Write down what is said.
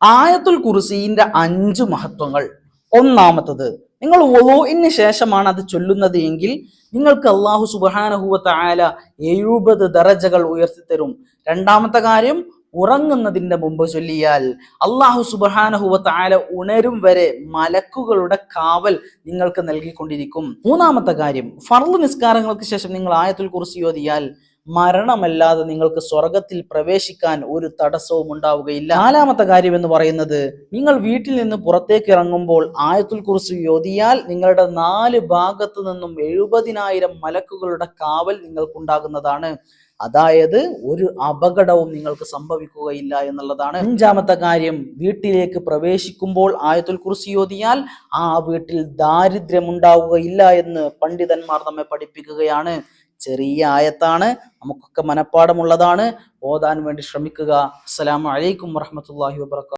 ആയത്തുൽ കുർസിന്റെ 5 മഹത്വങ്ങൾ. ഒന്നാമത്തത്, നിങ്ങൾ വുളൂഇന് ശേഷമാണ് അത് ചൊല്ലുന്നത് എങ്കിൽ നിങ്ങൾക്ക് അല്ലാഹു സുബ്ഹാനഹു വ തആല 70 ദറജകൾ ഉയർത്തിത്തരും. രണ്ടാമത്തെ കാര്യം, ഉറങ്ങുന്നതിന്റെ മുമ്പ് ചൊല്ലിയാൽ അല്ലാഹു സുബ്ഹാനഹു വ തആല ഉണരും വരെ മലക്കുകളുടെ കാവൽ നിങ്ങൾക്ക് നൽകിക്കൊണ്ടിരിക്കും. മൂന്നാമത്തെ കാര്യം, ഫർള് നിസ്കാരങ്ങൾക്ക് ശേഷം നിങ്ങൾ ആയത്തുൽ കുർസി ഓതിയാൽ മരണമല്ലാതെ നിങ്ങൾക്ക് സ്വർഗത്തിൽ പ്രവേശിക്കാൻ ഒരു തടസ്സവും ഉണ്ടാവുകയില്ല. നാലാമത്തെ കാര്യം എന്ന് പറയുന്നത്, നിങ്ങൾ വീട്ടിൽ നിന്ന് പുറത്തേക്ക് ഇറങ്ങുമ്പോൾ ആയത്തുൽ കുർസി ഓതിയാൽ നിങ്ങളുടെ 4 ഭാഗത്തു നിന്നും 70,000 മലക്കുകളുടെ കാവൽ നിങ്ങൾക്കുണ്ടാകുന്നതാണ്. അതായത് ഒരു അപകടവും നിങ്ങൾക്ക് സംഭവിക്കുകയില്ല എന്നുള്ളതാണ്. അഞ്ചാമത്തെ കാര്യം, വീട്ടിലേക്ക് പ്രവേശിക്കുമ്പോൾ ആയത്തുൽ കുർസി ഓതിയാൽ ആ വീട്ടിൽ ദാരിദ്ര്യം ഉണ്ടാവുകയില്ല എന്ന് പണ്ഡിതന്മാർ നമ്മെ പഠിപ്പിക്കുകയാണ്. ചെറിയ ആയത്താണ്, നമുക്കൊക്കെ മനഃപ്പാടമുള്ളതാണ്. ഓതാൻ വേണ്ടി ശ്രമിക്കുക. അസ്സലാമു അലൈക്കും വറഹ്മത്തുള്ളാഹി വബറകാതുഹു.